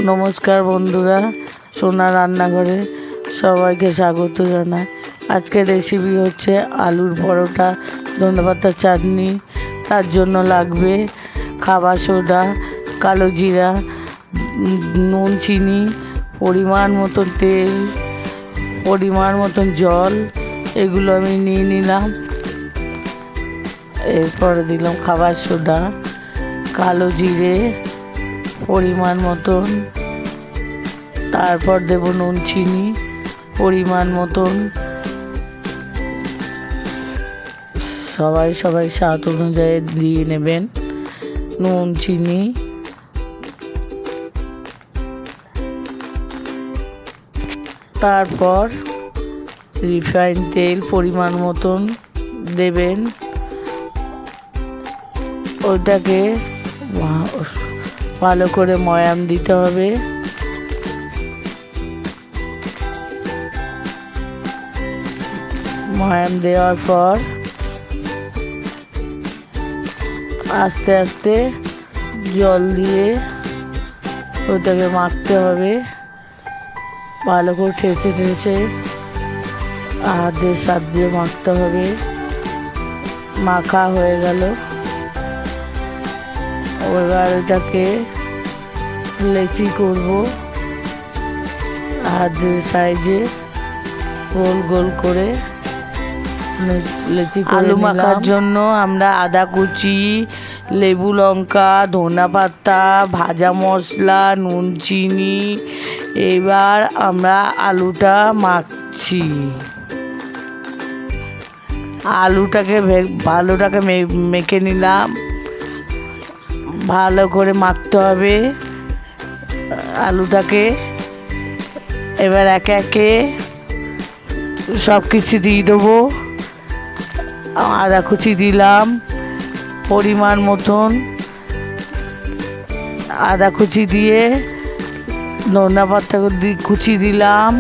নমস্কার বন্ধুরা, সোনা রান্নাঘরে সবাইকে স্বাগত জানাই। আজকের রেসিপি হচ্ছে আলুর পরোটা, ধনেপাতা চাটনি। তার জন্য লাগবে খাবার সোডা, কালো জিরা, নুন, চিনি, পরিমাণ মতন তেল, পরিমাণ মতন জল। এগুলো আমি নিয়ে নিলাম। এরপরে দিলাম খাবার সোডা, কালো জিরে পরিমাণ মতন, তারপর দেব নুন, চিনি পরিমাণ মতন। সবাই স্বাদ অনুযায়ী দিয়ে নেবেন নুন, চিনি। তারপর রিফাইন তেল পরিমাণ মতন দেবেন। ওটাকে ভালো করে ময়াম দিতে হবে। ময়াম দেওয়ার পর আস্তে আস্তে জল দিয়ে ওটাকে মাখতে হবে। ভালো করে ঠেসে হাতের সাহায্যে মাখতে হবে। মাখা হয়ে গেল, এবার ওটাকে লেচি করব। হাতের সাইজে গোল গোল করে লেচি করে আলু মাখার জন্য আমরা আদা কুচি, লেবু, লঙ্কা, ধনেপাতা, ভাজা মশলা, নুন, চিনি। এবার আমরা আলুটা মাখছি। আলুটাকে মেখে নিলাম। ভালো করে মাখতে হবে আলুটাকে। এবার একে একে সব কিছু দিয়ে দেবো। আদা কুচি দিলাম পরিমাণ মতন, আদা কুচি দিয়ে ধনেপাতা কুচি দিলাম।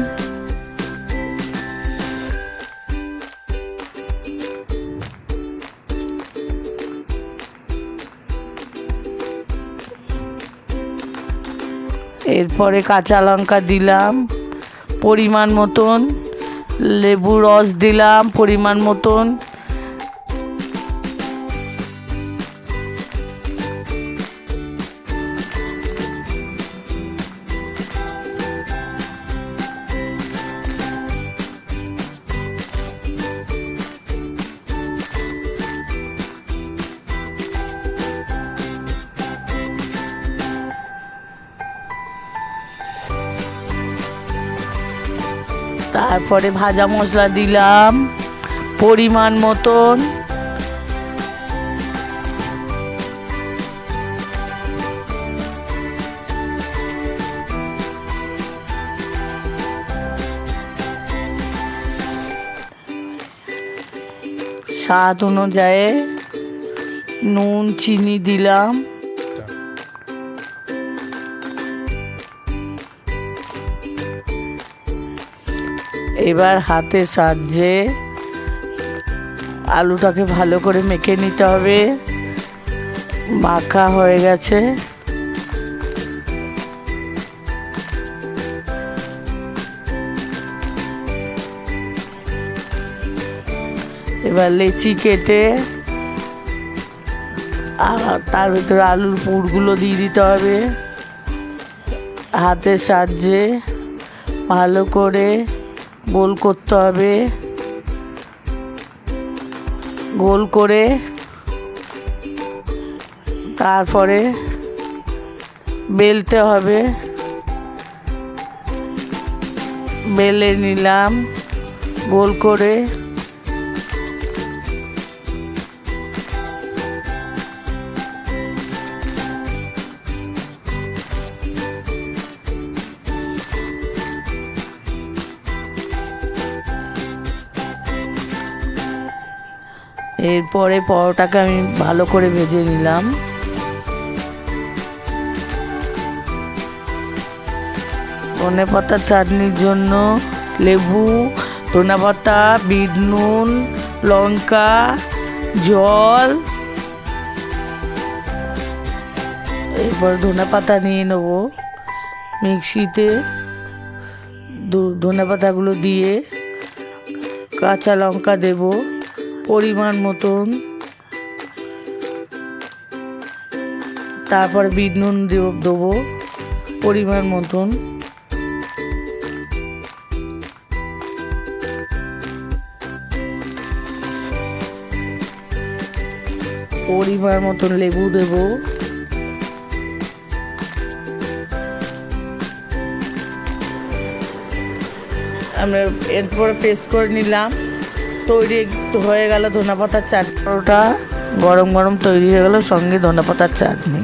এরপরে কাঁচা লঙ্কা দিলাম পরিমাণ মতন, লেবু রস দিলাম পরিমাণ মতন। তারপরে ভাজা মশলা দিলাম পরিমাণ মতন। স্বাদ অনুযায়ী নুন, চিনি দিলাম। এবার হাতের সাহায্যে আলুটাকে ভালো করে মেখে নিতে হবে। মাখা হয়ে গেছে। এবার লেচি কেটে তার ভিতরে আলুর পুরগুলো দিয়ে দিতে হবে। হাতের সাহায্যে ভালো করে গোল করতে হবে। গোল করে তারপরে বেলতে হবে। বেলে নিলাম গোল করে। এরপরে পরোটাকে আমি ভালো করে ভেজে নিলাম। ধনেপাতা চাটনির জন্য লেবু, ধনেপাতা, বিট নুন, লঙ্কা, জল এরপর ধনে পাতা নিয়ে নেব মিক্সিতে। ধনে পাতাগুলো দিয়ে কাঁচা লঙ্কা দেব পরিমাণ মতন, তারপর বিট নুন দেবো পরিমাণ মতন, পরিমাণ মতন লেবু দেব, আমরা এরপরে পেস্ট করে নিলাম। তৈরি হয়ে গেল ধনেপাতার চাটনি। গরম গরম তৈরি হয়ে গেল, সঙ্গে ধনেপাতার চাটনি।